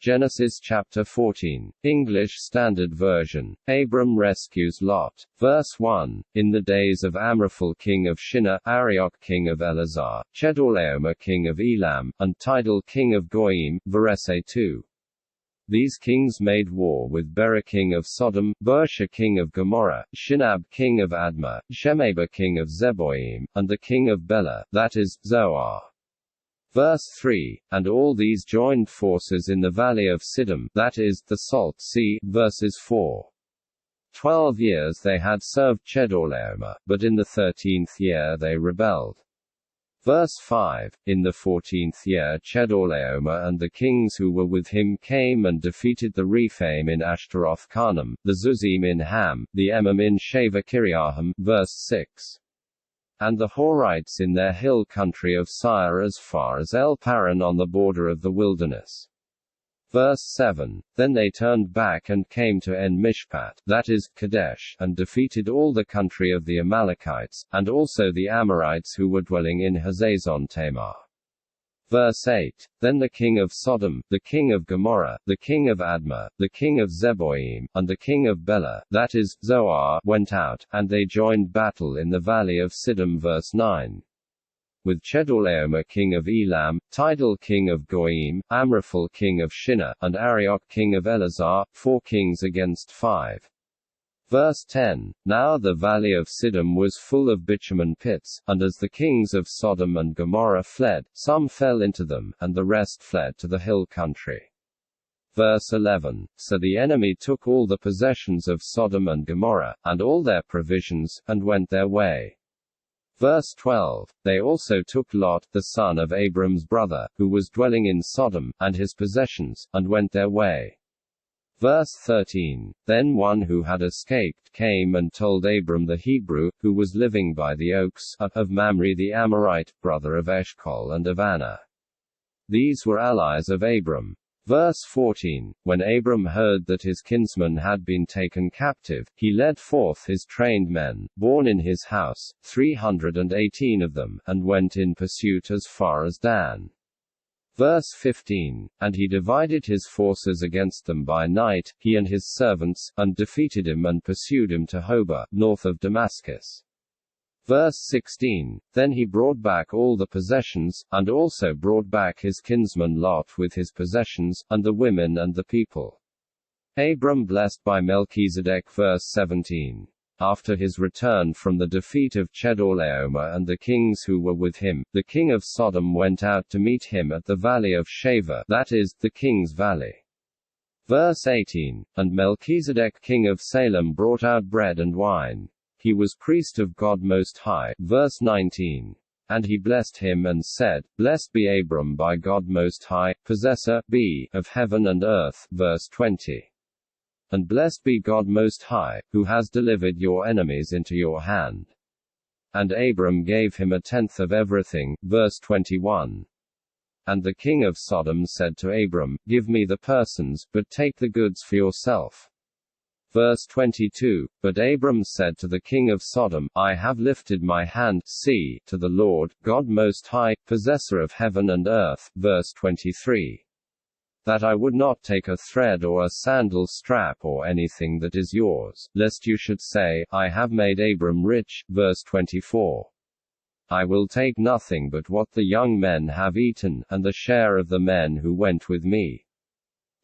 Genesis chapter 14, English Standard Version. Abram Rescues Lot. Verse 1. In the days of Amraphel king of Shinar, Arioch king of Ellasar, Chedorlaomer king of Elam, and Tidal king of Goiim, verse 2. These kings made war with Bera king of Sodom, Birsha king of Gomorrah, Shinab king of Admah, Shemeber king of Zeboiim, and the king of Bela, that is, Zoar. Verse 3, and all these joined forces in the Valley of Siddim, that is, the Salt Sea, verses 4. 12 years they had served Chedorlaomer, but in the 13th year they rebelled. Verse 5, in the 14th year Chedorlaomer and the kings who were with him came and defeated the Rephaim in Ashteroth-karnaim, the Zuzim in Ham, the Elam in Shaveh-kiriathaim, verse 6. And the Horites in their hill country of Seir as far as El-paran on the border of the wilderness. Verse 7, then they turned back and came to En-mishpat, that is, Kadesh, and defeated all the country of the Amalekites, and also the Amorites who were dwelling in Hazazon-tamar. Verse 8, then the king of Sodom, the king of Gomorrah, the king of Admah, the king of Zeboiim, and the king of Bela, that is, Zoar, went out, and they joined battle in the Valley of Siddim. Verse 9. With Chedorlaomer king of Elam, Tidal king of Goiim, Amraphel king of Shinar, and Arioch king of Ellasar, 4 kings against 5. Verse 10, now the Valley of Siddim was full of bitumen pits, and as the kings of Sodom and Gomorrah fled, some fell into them, and the rest fled to the hill country. Verse 11, so the enemy took all the possessions of Sodom and Gomorrah, and all their provisions, and went their way. Verse 12, they also took Lot, the son of Abram's brother, who was dwelling in Sodom, and his possessions, and went their way. Verse 13, then one who had escaped came and told Abram the Hebrew, who was living by the oaks, of Mamre the Amorite, brother of Eshcol and of Anna. These were allies of Abram. Verse 14, when Abram heard that his kinsman had been taken captive, he led forth his trained men, born in his house, 318 of them, and went in pursuit as far as Dan. Verse 15, and he divided his forces against them by night, he and his servants, and defeated him and pursued him to Hobah, north of Damascus. Verse 16, then he brought back all the possessions, and also brought back his kinsman Lot with his possessions, and the women and the people. Abram blessed by Melchizedek. Verse 17. After his return from the defeat of Chedorlaomer and the kings who were with him, the king of Sodom went out to meet him at the valley of Shaveh, that is, the king's valley. Verse 18, and Melchizedek king of Salem brought out bread and wine. He was priest of God Most High. Verse 19. And he blessed him and said, blessed be Abram by God Most High, possessor, of heaven and earth. Verse 20. And blessed be God Most High, who has delivered your enemies into your hand. And Abram gave him 1/10 of everything. Verse 21. And the king of Sodom said to Abram, give me the persons, but take the goods for yourself. Verse 22, but Abram said to the king of Sodom, I have lifted my hand, to the Lord, God Most High, possessor of heaven and earth. Verse 23. That I would not take a thread or a sandal strap or anything that is yours, lest you should say, I have made Abram rich. Verse 24. I will take nothing but what the young men have eaten, and the share of the men who went with me.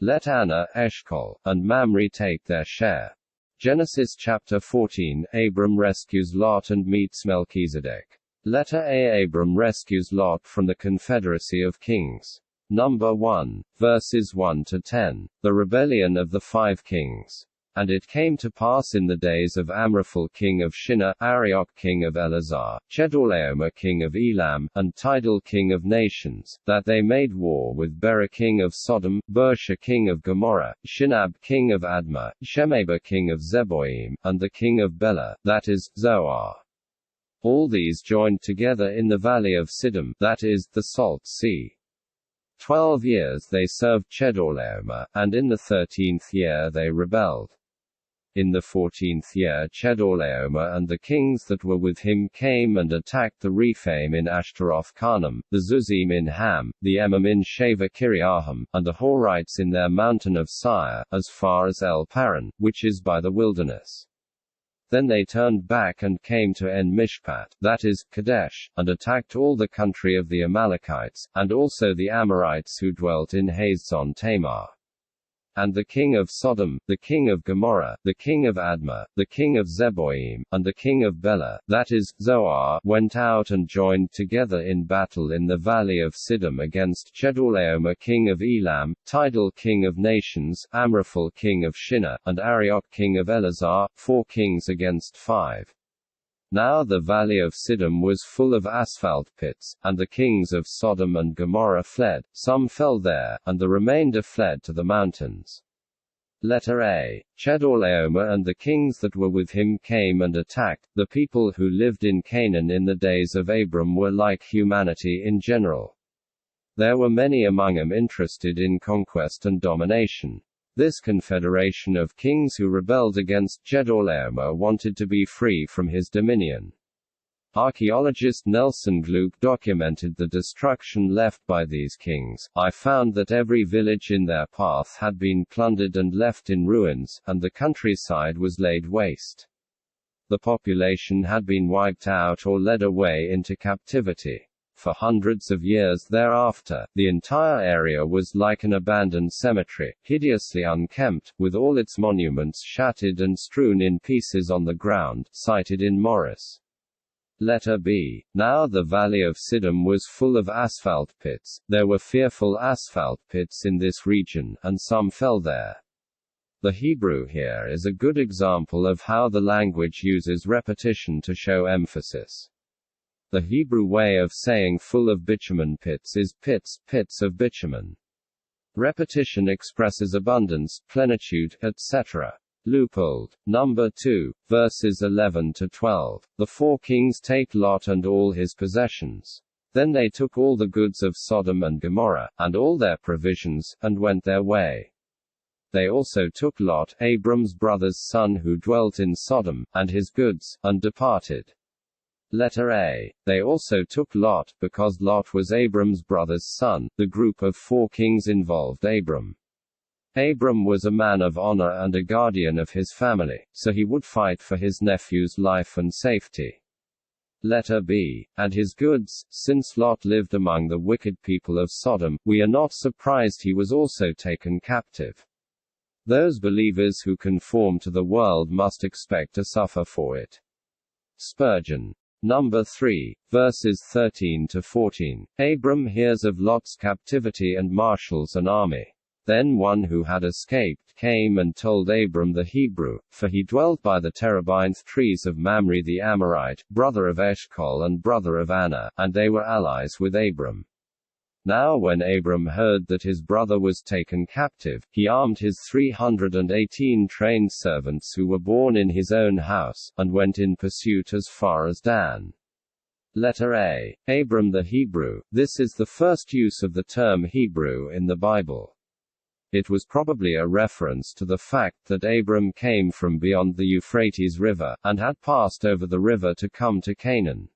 Let Anna, Eshcol, and Mamre take their share. Genesis chapter 14, Abram rescues Lot and meets Melchizedek. Letter A. Abram rescues Lot from the Confederacy of Kings. Number 1, verses 1 to 10. The rebellion of the 5 kings. And it came to pass in the days of Amraphel king of Shinar, Arioch king of Ellasar, Chedorlaomer king of Elam, and Tidal king of nations, that they made war with Bera king of Sodom, Birsha king of Gomorrah, Shinab king of Admah, Shemeber king of Zeboiim, and the king of Bela, that is, Zoar. All these joined together in the Valley of Siddim, that is, the Salt Sea. 12 years they served Chedorlaomer, and in the 13th year they rebelled. In the 14th year Chedorlaomer and the kings that were with him came and attacked the Rephaim in Ashteroth-karnaim, the Zuzim in Ham, the Elam in Shaveh-kiriathaim, and the Horites in their mountain of Seir, as far as El-paran, which is by the wilderness. Then they turned back and came to En-mishpat, that is, Kadesh, and attacked all the country of the Amalekites, and also the Amorites who dwelt in Hazazon-tamar. And the king of Sodom, the king of Gomorrah, the king of Admah, the king of Zeboiim, and the king of Bela, that is, Zoar, went out and joined together in battle in the Valley of Siddim against Chedorlaomer king of Elam, Tidal king of nations, Amraphel king of Shinar, and Arioch king of Ellasar, 4 kings against 5. Now the Valley of Siddim was full of asphalt pits, and the kings of Sodom and Gomorrah fled, some fell there, and the remainder fled to the mountains. Letter A. Chedorlaomer and the kings that were with him came and attacked. The people who lived in Canaan in the days of Abram were like humanity in general. There were many among them interested in conquest and domination. This confederation of kings who rebelled against Chedorlaomer wanted to be free from his dominion. Archaeologist Nelson Gluck documented the destruction left by these kings. I found that every village in their path had been plundered and left in ruins, and the countryside was laid waste. The population had been wiped out or led away into captivity. For hundreds of years thereafter, the entire area was like an abandoned cemetery, hideously unkempt, with all its monuments shattered and strewn in pieces on the ground, cited in Morris. Letter B. Now the Valley of Siddim was full of asphalt pits. There were fearful asphalt pits in this region, and some fell there. The Hebrew here is a good example of how the language uses repetition to show emphasis. The Hebrew way of saying full of bitumen pits is pits, pits of bitumen. Repetition expresses abundance, plenitude, etc. Leupold. Number 2, verses 11 to 12. The 4 kings take Lot and all his possessions. Then they took all the goods of Sodom and Gomorrah, and all their provisions, and went their way. They also took Lot, Abram's brother's son who dwelt in Sodom, and his goods, and departed. Letter A. They also took Lot, because Lot was Abram's brother's son. The group of 4 kings involved Abram. Abram was a man of honor and a guardian of his family, so he would fight for his nephew's life and safety. Letter B. And his goods. Since Lot lived among the wicked people of Sodom, we are not surprised he was also taken captive. Those believers who conform to the world must expect to suffer for it. Spurgeon. Number 3, verses 13 to 14. Abram hears of Lot's captivity and marshals an army. Then one who had escaped came and told Abram the Hebrew, for he dwelt by the terebinth trees of Mamre the Amorite, brother of Eshcol and brother of Anna, and they were allies with Abram. Now when Abram heard that his brother was taken captive, he armed his 318 trained servants who were born in his own house, and went in pursuit as far as Dan. Letter A. Abram the Hebrew. This is the first use of the term Hebrew in the Bible. It was probably a reference to the fact that Abram came from beyond the Euphrates River, and had passed over the river to come to Canaan.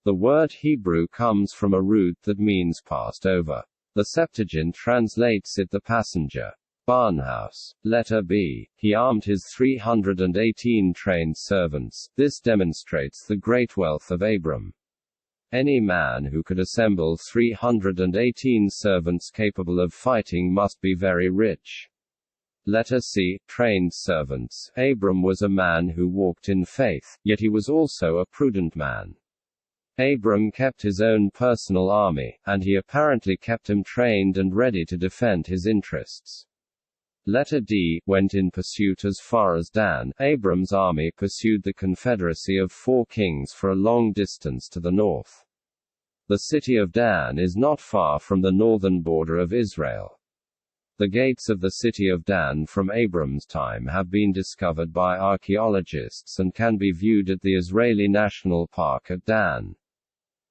The word Hebrew comes from a root that means passed over. The Septuagint translates it the passenger. Barnhouse. Letter B. He armed his 318 trained servants. This demonstrates the great wealth of Abram. Any man who could assemble 318 servants capable of fighting must be very rich. Letter C. Trained servants. Abram was a man who walked in faith, yet he was also a prudent man. Abram kept his own personal army, and he apparently kept them trained and ready to defend his interests. Letter D. Went in pursuit as far as Dan. Abram's army pursued the confederacy of 4 kings for a long distance to the north. The city of Dan is not far from the northern border of Israel. The gates of the city of Dan from Abram's time have been discovered by archaeologists and can be viewed at the Israeli National Park at Dan.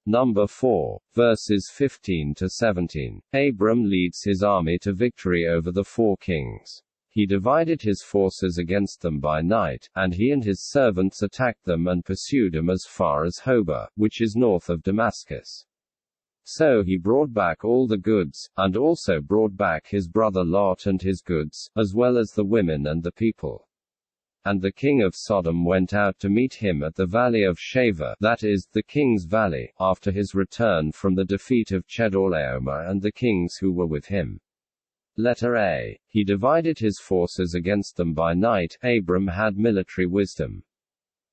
Number 4, verses 15 to 17. Abram leads his army to victory over the 4 kings. He divided his forces against them by night, and he and his servants attacked them and pursued them as far as Hobah, which is north of Damascus. So he brought back all the goods, and also brought back his brother Lot and his goods, as well as the women and the people. And the king of Sodom went out to meet him at the valley of Shaveh, that is, the king's valley, after his return from the defeat of Chedorlaomer and the kings who were with him. Letter A. He divided his forces against them by night. Abram had military wisdom.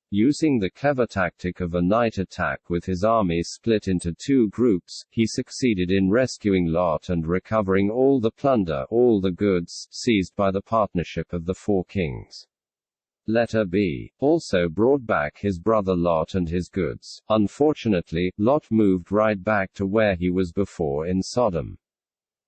Using the clever tactic of a night attack with his army split into two groups, he succeeded in rescuing Lot and recovering all the plunder, all the goods, seized by the partnership of the four kings. Letter B. Also brought back his brother Lot and his goods. Unfortunately, Lot moved right back to where he was before in Sodom.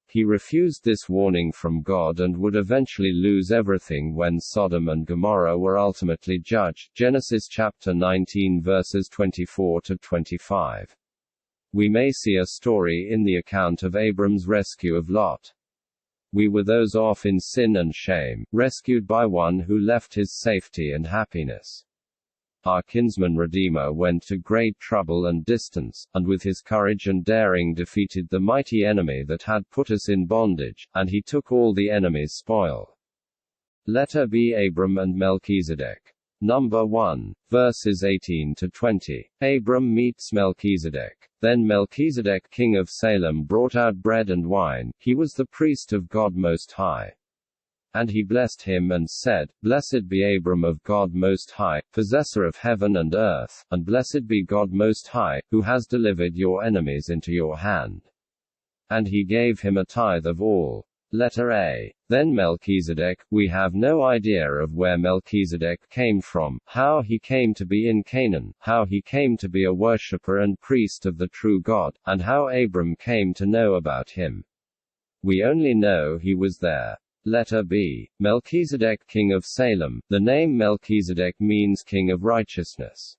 He refused this warning from God and would eventually lose everything when Sodom and Gomorrah were ultimately judged. Genesis chapter 19 verses 24 to 25. We may see a story in the account of Abram's rescue of Lot. We were those off in sin and shame, rescued by one who left his safety and happiness. Our kinsman Redeemer went to great trouble and distance, and with his courage and daring defeated the mighty enemy that had put us in bondage, and he took all the enemy's spoil. Letter B. Abram and Melchizedek. Number 1, verses 18 to 20. Abram meets Melchizedek. Then Melchizedek king of Salem brought out bread and wine. He was the priest of God Most High. And he blessed him and said, Blessed be Abram of God Most High, possessor of heaven and earth, and blessed be God Most High, who has delivered your enemies into your hand. And he gave him a tithe of all. Letter A. Then Melchizedek, we have no idea of where Melchizedek came from, how he came to be in Canaan, how he came to be a worshipper and priest of the true God, and how Abram came to know about him. We only know he was there. Letter B. Melchizedek king of Salem. The name Melchizedek means king of righteousness.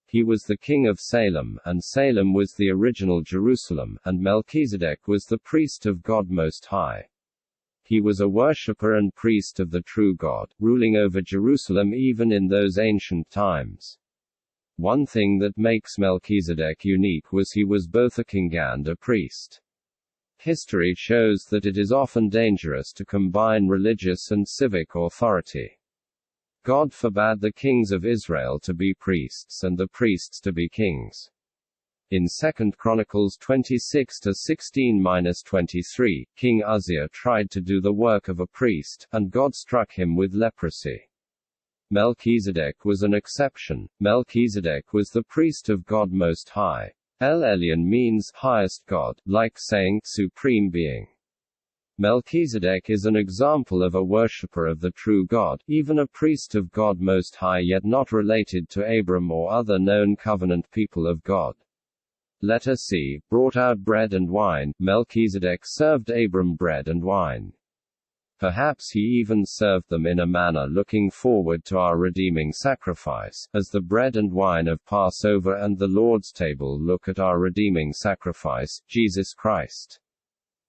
He was the king of Salem, and Salem was the original Jerusalem, and Melchizedek was the priest of God Most High. He was a worshipper and priest of the true God, ruling over Jerusalem even in those ancient times. One thing that makes Melchizedek unique was he was both a king and a priest. History shows that it is often dangerous to combine religious and civic authority. God forbade the kings of Israel to be priests and the priests to be kings. In 2 Chronicles 26-16-23, King Uzziah tried to do the work of a priest, and God struck him with leprosy. Melchizedek was an exception. Melchizedek was the priest of God Most High. El-Elyon means highest God, like saying supreme being. Melchizedek is an example of a worshipper of the true God, even a priest of God Most High yet not related to Abram or other known covenant people of God. Letter C. Brought out bread and wine. Melchizedek served Abram bread and wine. Perhaps he even served them in a manner looking forward to our redeeming sacrifice, as the bread and wine of Passover and the Lord's table look at our redeeming sacrifice, Jesus Christ.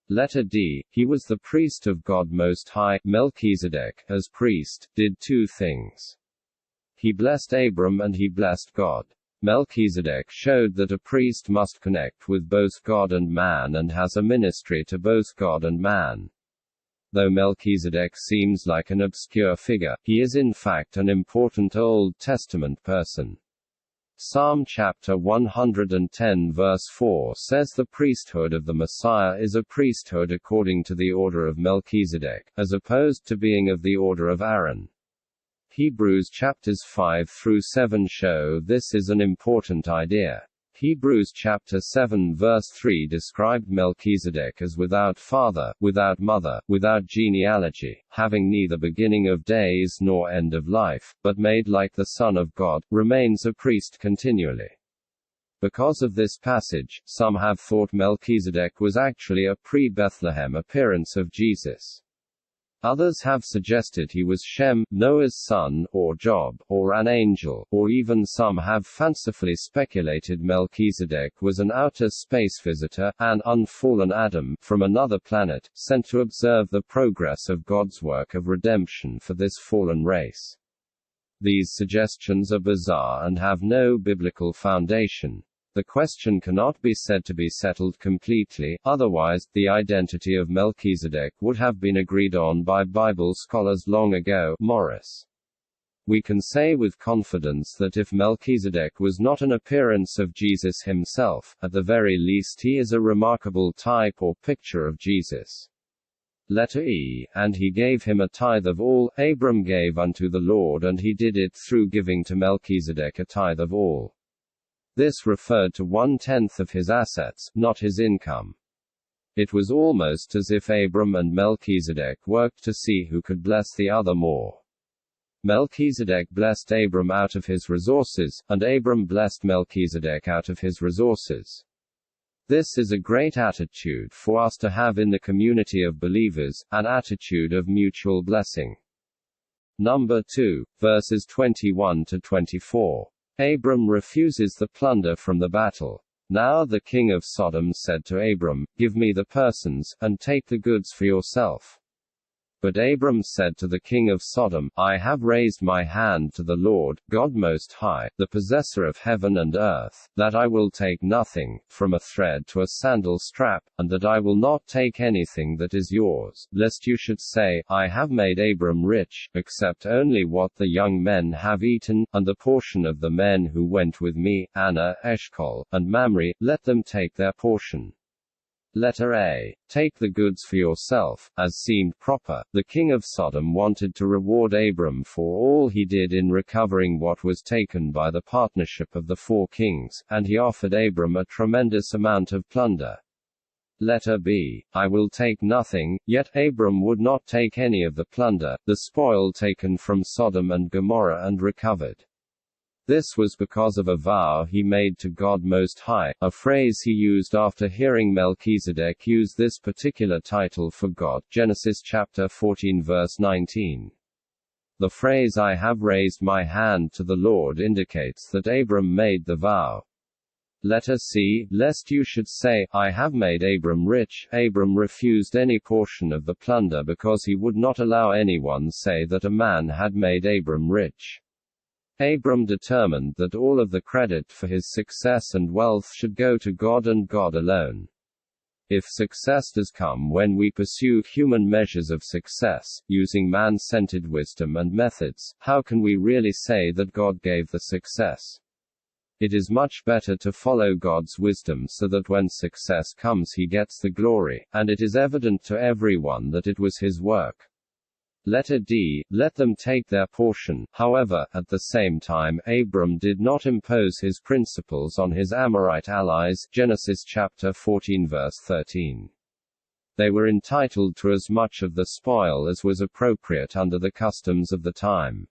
Letter D. He was the priest of God Most High. Melchizedek, as priest, did two things. He blessed Abram and he blessed God. Melchizedek showed that a priest must connect with both God and man and has a ministry to both God and man. Though Melchizedek seems like an obscure figure, he is in fact an important Old Testament person. Psalm chapter 110 verse 4 says the priesthood of the Messiah is a priesthood according to the order of Melchizedek, as opposed to being of the order of Aaron. Hebrews chapters 5-7 show this is an important idea. Hebrews chapter 7 verse 3 described Melchizedek as without father, without mother, without genealogy, having neither beginning of days nor end of life, but made like the Son of God, remains a priest continually. Because of this passage, some have thought Melchizedek was actually a pre-Bethlehem appearance of Jesus. Others have suggested he was Shem, Noah's son, or Job, or an angel, or even some have fancifully speculated Melchizedek was an outer space visitor, an unfallen Adam, from another planet, sent to observe the progress of God's work of redemption for this fallen race. These suggestions are bizarre and have no biblical foundation. The question cannot be said to be settled completely, otherwise, the identity of Melchizedek would have been agreed on by Bible scholars long ago. Morris. We can say with confidence that if Melchizedek was not an appearance of Jesus himself, at the very least he is a remarkable type or picture of Jesus. Letter E, and he gave him a tithe of all, Abram gave unto the Lord, and he did it through giving to Melchizedek a tithe of all. This referred to 1/10 of his assets, not his income. It was almost as if Abram and Melchizedek worked to see who could bless the other more. Melchizedek blessed Abram out of his resources, and Abram blessed Melchizedek out of his resources. This is a great attitude for us to have in the community of believers, an attitude of mutual blessing. Number 2, verses 21 to 24. Abram refuses the plunder from the battle. Now the king of Sodom said to Abram, Give me the persons, and take the goods for yourself. But Abram said to the king of Sodom, I have raised my hand to the Lord, God Most High, the possessor of heaven and earth, that I will take nothing, from a thread to a sandal strap, and that I will not take anything that is yours, lest you should say, I have made Abram rich, except only what the young men have eaten, and the portion of the men who went with me, Anna, Eshcol, and Mamre, let them take their portion. Letter A. Take the goods for yourself, as seemed proper. The king of Sodom wanted to reward Abram for all he did in recovering what was taken by the partnership of the 4 kings, and he offered Abram a tremendous amount of plunder. Letter B. I will take nothing, yet Abram would not take any of the plunder, the spoil taken from Sodom and Gomorrah and recovered. This was because of a vow he made to God Most High, a phrase he used after hearing Melchizedek use this particular title for God. Genesis chapter 14 verse 19. The phrase I have raised my hand to the Lord indicates that Abram made the vow. Letter C. Lest you should say, I have made Abram rich, Abram refused any portion of the plunder because he would not allow anyone say that a man had made Abram rich. Abram determined that all of the credit for his success and wealth should go to God and God alone. If success does come when we pursue human measures of success, using man-centered wisdom and methods, how can we really say that God gave the success? It is much better to follow God's wisdom so that when success comes he gets the glory, and it is evident to everyone that it was his work. Letter D. Let them take their portion. However, at the same time, Abram did not impose his principles on his Amorite allies. Genesis chapter 14 verse 13. They were entitled to as much of the spoil as was appropriate under the customs of the time.